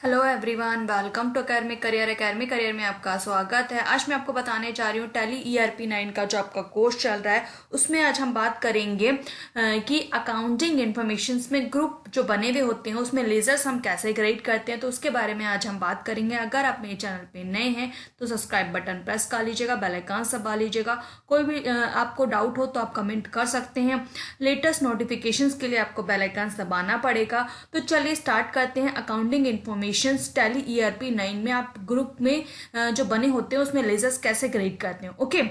Hello everyone, welcome to academy career में आपका स्वागत है। आज मैं आपको बताने जा रही हूँ टैली ERP 9 का जो आपका कोर्स चल रहा है उसमें आज हम बात करेंगे कि अकाउंटिंग इन्फॉर्मेशंस में ग्रुप जो बने हुए होते हैं उसमें लेजर्स हम कैसे क्रिएट करते हैं, तो उसके बारे में आज हम बात करेंगे। अगर आप मेरे चैनल पे नए हैं तो सब्सक्राइब बटन प्रेस कर लीजिएगा, बेल आइकन दबा लीजिएगा। कोई भी आपको डाउट हो तो आप कमेंट कर सकते हैं। लेटेस्ट नोटिफिकेशंस के लिए आपको बेल आइकन दबाना पड़ेगा। तो चलिए स्टार्ट करते हैं। अकाउंटिंग इन्फॉर्मेशन टैली ERP 9 में आप ग्रुप में जो बने होते हैं उसमें लेजर्स कैसे क्रिएट करते हैं। ओके,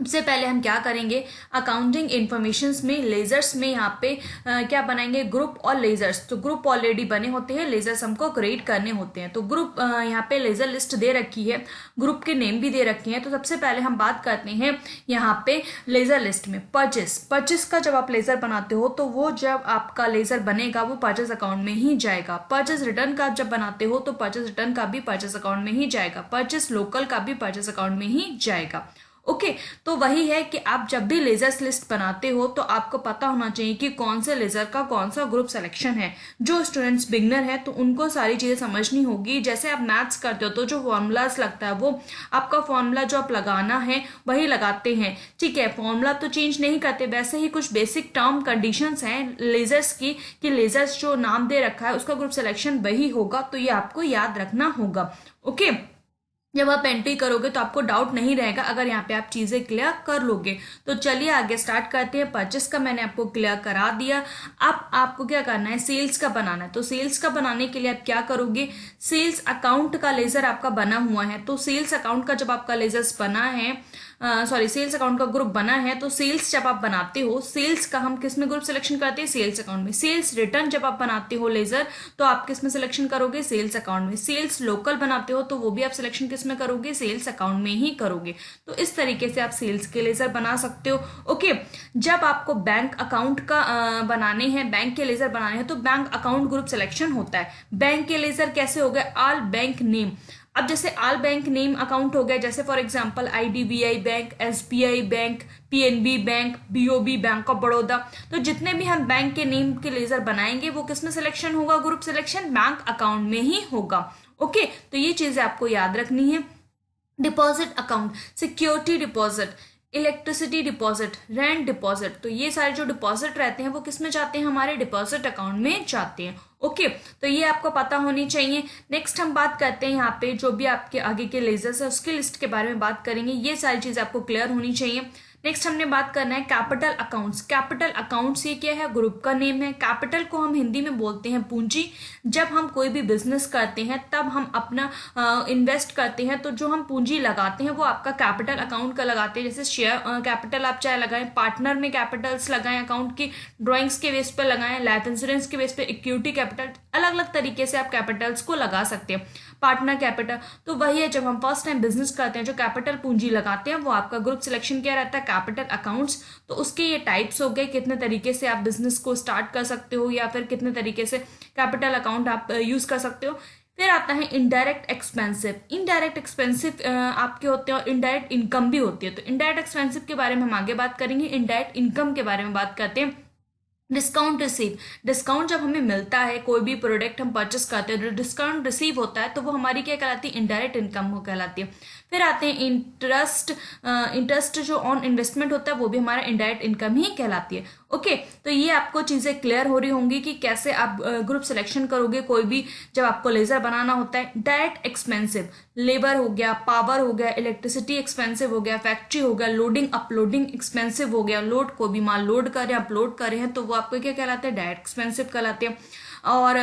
सबसे पहले हम क्या करेंगे, अकाउंटिंग इन्फॉर्मेशंस में लेजर्स में यहाँ पे क्या बनाएंगे, ग्रुप और लेजर्स। तो ग्रुप ऑलरेडी बने होते हैं, लेजर्स हमको क्रिएट करने होते हैं। तो ग्रुप यहाँ पे लेजर लिस्ट दे रखी है, ग्रुप के नेम भी दे रखे हैं। तो सबसे पहले हम बात करते हैं यहाँ पे लेजर लिस्ट में परचेस का जब आप लेजर बनाते हो तो वो जब आपका लेजर बनेगा वो परचेस अकाउंट में ही जाएगा। परचेस रिटर्न का जब बनाते हो तो परचेस रिटर्न का भी परचेस अकाउंट में ही जाएगा। परचेस लोकल का भी परचेस अकाउंट में ही जाएगा। ओके, तो वही है कि आप जब भी लेजर्स लिस्ट बनाते हो तो आपको पता होना चाहिए कि कौन से लेजर का कौन सा ग्रुप सिलेक्शन है। जो स्टूडेंट्स बिगनर है तो उनको सारी चीजें समझनी होगी। जैसे आप मैथ्स करते हो तो जो फॉर्मूलाज लगता है वो आपका फॉर्मूला जो आप लगाना है वही लगाते हैं, ठीक है। फॉर्मूला तो चेंज नहीं करते। वैसे ही कुछ बेसिक टर्म कंडीशंस हैं लेजर्स की कि लेजर्स जो नाम दे रखा है उसका ग्रुप सिलेक्शन वही होगा। तो ये आपको याद रखना होगा। ओके, जब आप एंट्री करोगे तो आपको डाउट नहीं रहेगा अगर यहाँ पे आप चीजें क्लियर कर लोगे। तो चलिए आगे स्टार्ट करते हैं। परचेस का मैंने आपको क्लियर करा दिया। अब आपको क्या करना है, सेल्स का बनाना है। तो सेल्स का बनाने के लिए आप क्या करोगे, सेल्स अकाउंट का लेजर आपका बना हुआ है। तो सेल्स अकाउंट का जब आपका लेजर्स बना है, सेल्स अकाउंट का ग्रुप बना है, तो सेल्स जब आप बनाते हो, सेल्स का हम किस में ग्रुप सिलेक्शन करते हैं, सेल्स अकाउंट में। सेल्स रिटर्न जब आप बनाते हो लेजर तो आप किस में सिलेक्शन करोगे, सेल्स अकाउंट में। सेल्स लोकल बनाते हो तो वो भी आप सिलेक्शन किस में करोगे, सेल्स अकाउंट में ही करोगे। तो इस तरीके से आप सेल्स के लेजर बना सकते हो। ओके, जब आपको बैंक अकाउंट का बनाने हैं, बैंक के लेजर बनाने हैं तो बैंक अकाउंट ग्रुप सिलेक्शन होता है। बैंक के लेजर कैसे हो गए, ऑल बैंक नेम। अब जैसे ऑल बैंक नेम अकाउंट हो गया, जैसे for example IDBI bank, SBI bank, PNB bank, BOB bank of Baroda. तो जितने भी हम बैंक के नेम के लेजर बनाएंगे वो किसमें सिलेक्शन होगा, ग्रुप सिलेक्शन बैंक अकाउंट में ही होगा। ओके, तो ये चीजें आपको याद रखनी है। Deposit account, security deposit, electricity deposit, rent deposit, तो ये सारे जो डिपॉजिट रहते हैं वो किस में जाते हैं, हमारे डिपॉजिट अकाउंट में जाते हैं। ओके, तो ये आपको पता होनी चाहिए। नेक्स्ट हम बात करते हैं यहाँ पे जो भी आपके आगे के लेजर्स है उसकी लिस्ट के बारे में बात करेंगे। ये सारी चीज आपको क्लियर होनी चाहिए। नेक्स्ट हमने बात करना है कैपिटल अकाउंट्स। कैपिटल अकाउंट्स ये क्या है, ग्रुप का नेम है। कैपिटल को हम हिंदी में बोलते हैं पूंजी। जब हम कोई भी बिजनेस करते हैं तब हम अपना इन्वेस्ट करते हैं तो जो हम पूंजी लगाते हैं वो आपका कैपिटल अकाउंट का लगाते हैं। जैसे शेयर कैपिटल आप चाहे लगाएं, पार्टनर में कैपिटल्स लगाएं, अकाउंट की ड्रॉइंग्स के बेस पर लगाएं, लाइफ इंश्योरेंस के बेस पे इक्विटी कैपिटल, अलग अलग तरीके से आप कैपिटल्स को लगा सकते हैं। पार्टनर कैपिटल तो वही है, जब हम फर्स्ट टाइम बिजनेस करते हैं जो कैपिटल पूंजी लगाते हैं वो आपका ग्रुप सिलेक्शन क्या रहता है, कैपिटल अकाउंट्स। तो उसके ये टाइप्स हो गए, कितने तरीके से आप बिजनेस को स्टार्ट कर सकते हो या फिर कितने तरीके से कैपिटल अकाउंट आप यूज कर सकते हो। फिर आता है इनडायरेक्ट एक्सपेंसिव। इनडायरेक्ट एक्सपेंसिव आपके होते हैं और इनडायरेक्ट इनकम भी होती है। तो इनडायरेक्ट एक्सपेंसिव के बारे में हम आगे बात करेंगे। इनडायरेक्ट इनकम के बारे में बात करते हैं। डिस्काउंट रिसीव, डिस्काउंट जब हमें मिलता है, कोई भी प्रोडक्ट हम परचेस करते हैं तो डिस्काउंट रिसीव होता है तो वो हमारी क्या कहलाती है, इनडायरेक्ट इनकम कहलाती है। फिर आते हैं इंटरेस्ट। इंटरेस्ट जो ऑन इन्वेस्टमेंट होता है वो भी हमारा इनडायरेक्ट इनकम ही कहलाती है। ओके, तो ये आपको चीजें क्लियर हो रही होंगी कि कैसे आप ग्रुप सिलेक्शन करोगे कोई भी जब आपको लेजर बनाना होता है। डायरेक्ट एक्सपेंसिव, लेबर हो गया, पावर हो गया, इलेक्ट्रिसिटी एक्सपेंसिव हो गया, फैक्ट्री हो गया, लोडिंग अपलोडिंग एक्सपेंसिव हो गया। लोड को भी माल लोड कर रहे हैं, अपलोड कर रहे हैं तो वो आपको क्या कहलाते हैं, डायरेक्ट एक्सपेंसिव कहलाते हैं। और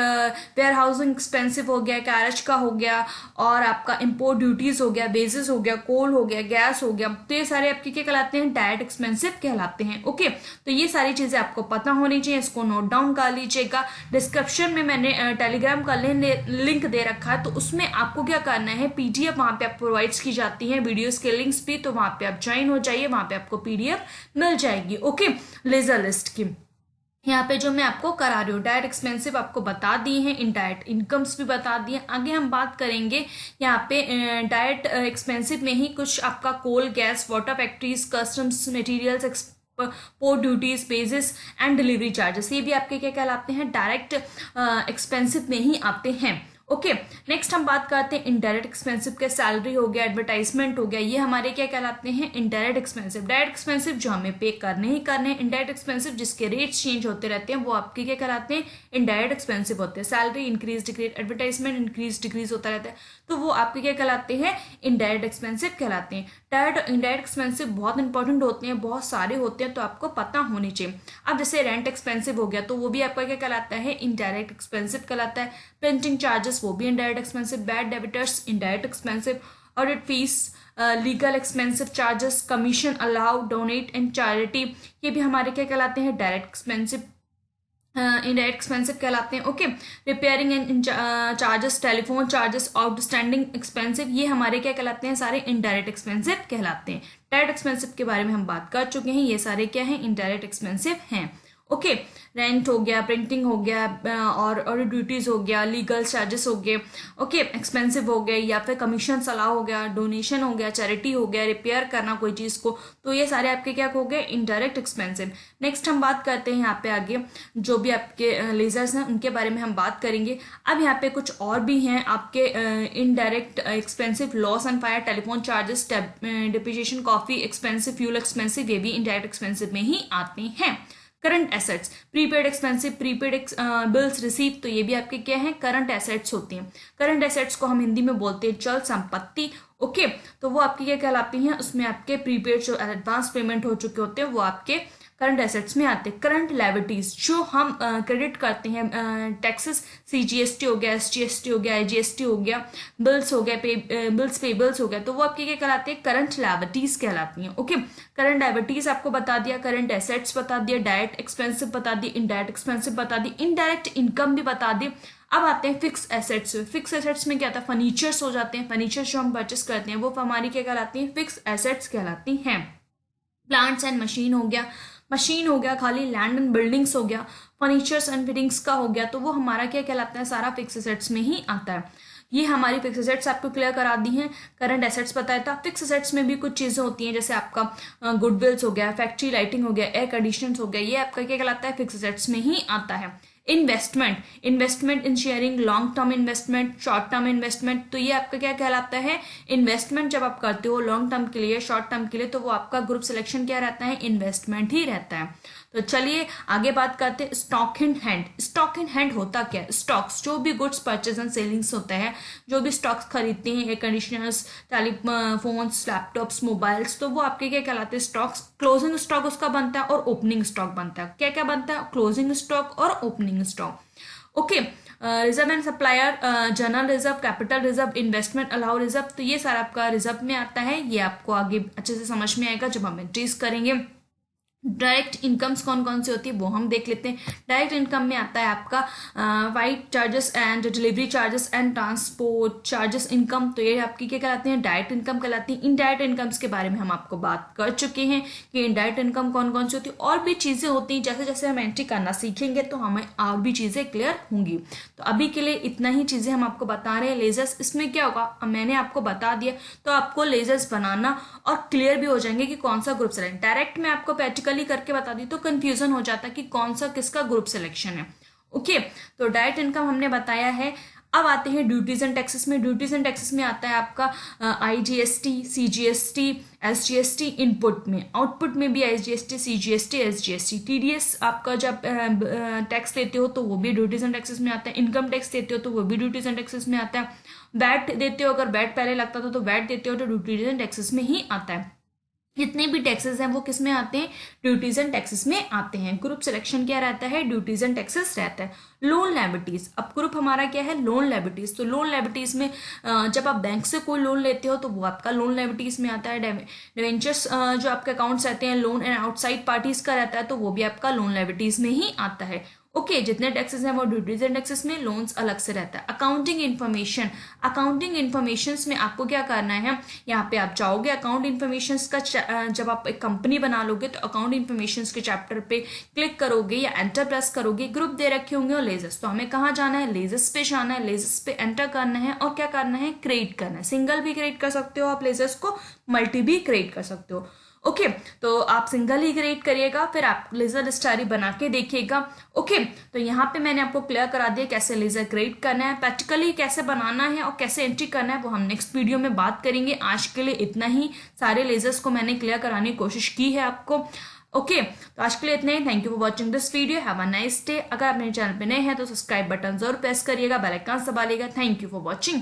वेयर हाउसिंग एक्सपेंसिव हो गया, कैरेज का हो गया, और आपका इंपोर्ट ड्यूटीज हो गया, बेसिस हो गया, कोल हो गया, गैस हो गया। तो ये सारे आपके क्या कहलाते हैं, डायरेक्ट एक्सपेंसिव कहलाते हैं। ओके, तो ये सारी चीजें आपको पता होनी चाहिए, इसको नोट डाउन कर लीजिएगा। डिस्क्रिप्शन में मैंने टेलीग्राम का लिंक दे रखा है तो उसमें आपको क्या करना है, PDF वहां पे आप प्रोवाइड की जाती है, वीडियोस के लिंक्स भी, तो वहां पे आप ज्वाइन हो जाइए, वहां पे आपको PDF मिल जाएगी। ओके, लेजर लिस्ट की यहाँ पे जो मैं आपको करा रही हूँ, डायरेक्ट एक्सपेंसिव आपको बता दिए हैं, इनडायरेक्ट इनकम्स भी बता दिए। आगे हम बात करेंगे यहाँ पे डायरेक्ट एक्सपेंसिव में ही कुछ आपका coal, gas, water factories, customs, materials, port duties, basis and delivery charges, ये भी आपके क्या कहलाते हैं, डायरेक्ट एक्सपेंसिव में ही आते हैं। ओके, नेक्स्ट हम बात करते हैं इनडायरेक्ट एक्सपेंसिव के। सैलरी हो गया, एडवर्टाइजमेंट हो गया, ये हमारे क्या कहलाते हैं? Indirect expensive. डायरेक्ट एक्सपेंसिव जो हमें पे करने ही करने हैं। इनडायरेक्ट एक्सपेंसिव जिसके रेट्स चेंज होते रहते हैं वो आपके क्या कहलाते हैं? इनडायरेक्ट एक्सपेंसिव होते हैं। Salary increase decrease, advertisement increase decrease होता रहता है, तो वो आपके क्या कहलाते हैं? इनडायरेक्ट एक्सपेंसिव कहलाते हैं। डायरेक्ट इनडायरेक्ट एक्सपेंसिव बहुत इंपॉर्टेंट होते हैं, बहुत सारे होते हैं, तो आपको पता होनी चाहिए। अब जैसे रेंट एक्सपेंसिव हो गया तो वो भी आपका क्या कहलाता है? इनडायरेक्ट एक्सपेंसिव कहलाता है। प्रिंटिंग चार्जेस वो भी indirect expensive. Bad debtors indirect expensive. Audit fees, legal expensive charges, commission allow, donate and charity, ये भी हमारे क्या कहलाते हैं? डायरेक्ट एक्सपेंसिव, इनडायरेक्ट एक्सपेंसिव कहलाते हैं। Okay, repairing and charges, telephone charges, outstanding expensive, ये हमारे क्या कहलाते हैं? सारे इनडायरेक्ट एक्सपेंसिव कहलाते हैं। डायरेक्ट एक्सपेंसिव के बारे में हम बात कर चुके हैं, ये सारे क्या हैं? इनडायरेक्ट एक्सपेंसिव हैं। ओके, रेंट हो गया, प्रिंटिंग हो गया, और ड्यूटीज हो गया, लीगल चार्जेस हो गए, ओके, एक्सपेंसिव हो गए, या फिर कमीशन अलाउ हो गया, डोनेशन हो गया, चैरिटी हो गया, रिपेयर करना कोई चीज को, तो ये सारे आपके क्या हो गए? Indirect expensive. नेक्स्ट हम बात करते हैं यहाँ पे आगे जो भी आपके लेजर्स हैं उनके बारे में हम बात करेंगे। अब यहाँ पे कुछ और भी हैं आपके indirect expensive. Loss and fire, telephone charges, depreciation, coffee expensive, fuel expensive, ये भी इनडायरेक्ट एक्सपेंसिव में ही आते हैं। Current assets, prepaid expensive, prepaid bills receive, तो ये भी आपके क्या है? करंट एसेट्स होती हैं। करंट एसेट्स को हम हिंदी में बोलते हैं चल संपत्ति। ओके, तो वो आपकी क्या कहलाती हैं? उसमें आपके प्रीपेड जो एडवांस पेमेंट हो चुके होते हैं वो आपके करंट एसेट्स में आते हैं। करंट लायबिलिटीज जो हम क्रेडिट करते हैं, टैक्सेस, सीजीएसटी हो गया, एसजीएसटी हो गया, आईजीएसटी हो गया, बिल्स हो गया, बिल्स पेबल्स हो गया, तो वो आपके क्या कहलाते हैं? करंट लायबिलिटीज कहलाती हैं। ओके, करंट लायबिलिटीज आपको बता दिया, करंट एसेट्स बता दिया, डायरेक्ट एक्सपेंसिव बता दी, इनडायरेक्ट एक्सपेंसिव बता दी, इनडायरेक्ट इनकम भी बता दी। अब आते हैं फिक्स एसेट्स। फिक्स एसेट्स में क्या था? फर्नीचर्स हो जाते हैं। फर्नीचर्स जो हम परचेस करते हैं वो हमारी क्या कहलाती हैं? फिक्स एसेट्स कहलाती हैं। प्लांट्स एंड मशीन हो गया, मशीन हो गया खाली, लैंड एंड बिल्डिंग्स हो गया, फर्नीचर्स एंड फिटिंग्स का हो गया, तो वो हमारा क्या कहलाता है? सारा फिक्स एसेट्स में ही आता है। ये हमारी फिक्स एसेट्स आपको क्लियर करा दी हैं। करंट एसेट्स बताया था। फिक्स एसेट्स में भी कुछ चीजें होती हैं, जैसे आपका गुडविल्स हो गया, फैक्ट्री लाइटिंग हो गया, एयर कंडीशनर्स हो गया, ये आपका क्या कहलाता है? फिक्स एसेट्स में ही आता है। Investment, investment in sharing, long term investment, short term investment, तो ये आपका क्या कहलाता है? इन्वेस्टमेंट जब आप करते हो लॉन्ग टर्म के लिए, शॉर्ट टर्म के लिए, तो वो आपका ग्रुप सिलेक्शन क्या रहता है? इन्वेस्टमेंट ही रहता है। तो चलिए आगे बात करते हैं stock in hand. Stock in hand होता क्या है? स्टॉक्स जो भी गुड्स परचेज एंड सेलिंग्स होता है, जो भी स्टॉक्स खरीदते हैं, air conditioners, telephones, laptops, mobiles, तो वो आपके क्या कहलाते हैं? स्टॉक्स। क्लोजिंग स्टॉक उसका बनता है और ओपनिंग स्टॉक बनता है। क्या क्या बनता है? क्लोजिंग स्टॉक और opening stock. Okay, reserve and supplier, general reserve, capital reserve, investment allow reserve, तो ये सारा आपका रिजर्व में आता है। ये आपको आगे अच्छे से समझ में आएगा जब हम एंट्रीज करेंगे। डायरेक्ट इनकम्स कौन कौन सी होती है वो हम देख लेते हैं। डायरेक्ट इनकम में आता है आपका white charges and delivery charges and transport charges income, तो ये आपकी क्या कहलाती हैं? डायरेक्ट इनकम कहलाती है। इनडायरेक्ट इनकम्स के बारे में हम आपको बात कर चुके हैं कि इनडायरेक्ट इनकम कौन कौन सी होती है। और भी चीजें होती हैं, जैसे जैसे हम एंट्री करना सीखेंगे तो हमें और भी चीजें क्लियर होंगी। तो अभी के लिए इतना ही चीजें हम आपको बता रहे हैं। लेजर्स, इसमें क्या होगा? मैंने आपको बता दिया तो आपको लेजर्स बनाना और क्लियर भी हो जाएंगे कि कौन सा ग्रुप सिलेक्ट। डायरेक्ट में आपको प्रैक्टिकली करके बता दी तो कंफ्यूजन हो जाता कि कौन सा किसका ग्रुप सिलेक्शन है। ओके, तो डायरेक्ट इनकम हमने बताया है। अब आते हैं ड्यूटीज एंड टैक्सेस में। ड्यूटीज एंड टैक्सेस में आता है आपका आईजीएसटी, सीजीएसटी, एसजीएसटी। इनपुट में, आउटपुट में भी आईजीएसटी, सीजीएसटी, एसजीएसटी। टीडीएस आपका जब टैक्स लेते हो तो वो भी ड्यूटीज एंड टैक्सेस में आता है। इनकम टैक्स देते हो तो वो भी ड्यूटीज एंड टैक्सेस में आता है। वैट देते हो, अगर वैट पहले लगता था तो वैट देते हो तो ड्यूटीज एंड टैक्सेस में ही आता है। जितने भी टैक्सेस हैं वो किस में आते हैं? ड्यूटीज एंड टैक्सेस में आते हैं। ग्रुप सिलेक्शन क्या रहता है? ड्यूटीज एंड टैक्सेस रहता है। लोन लायबिलिटीज, अब ग्रुप हमारा क्या है? Loan liabilities. तो लोन लायबिलिटीज में जब आप बैंक से कोई लोन लेते हो तो वो आपका लोन लायबिलिटीज में आता है। डिवेंचर्स जो आपके अकाउंट्स रहते हैं, लोन एंड आउटसाइड पार्टीज का रहता है, तो वो भी आपका लोन लायबिलिटीज में ही आता है। ओके, जितने टैक्सेस हैं वो ड्यूटीज एंड टैक्सेस में, लोन्स अलग से रहता है। अकाउंटिंग इन्फॉर्मेशन, अकाउंटिंग इन्फॉर्मेशन में आपको क्या करना है? यहाँ पे आप जाओगे अकाउंट इन्फॉर्मेशन का, जब आप एक कंपनी बना लोगे तो अकाउंट इन्फॉर्मेशन के चैप्टर पे क्लिक करोगे या एंटर प्रेस करोगे। ग्रुप दे रखे होंगे और लेजर्स, तो हमें कहाँ जाना है? लेजर्स पे जाना है। लेजर्स पे एंटर करना है और क्या करना है? क्रिएट करना है। सिंगल भी क्रिएट कर सकते हो आप लेजर्स को, मल्टी भी क्रिएट कर सकते हो। ओके, तो आप सिंगल ही क्रिएट करिएगा, फिर आप लेजर स्टार बना के देखिएगा। ओके, तो यहाँ पे मैंने आपको क्लियर करा दिया कैसे लेजर क्रिएट करना है, प्रैक्टिकली कैसे बनाना है और कैसे एंट्री करना है, वो हम नेक्स्ट वीडियो में बात करेंगे। आज के लिए इतना ही, सारे लेजर्स को मैंने क्लियर कराने की कोशिश की है आपको। ओके, तो आज के लिए इतना ही। Thank you for watching this video, have a nice day. अगर आप मेरे चैनल पे नए हैं तो सब्सक्राइब बटन जरूर प्रेस करिएगा, बेल आइकन दबा लिएगा। Thank you for watching.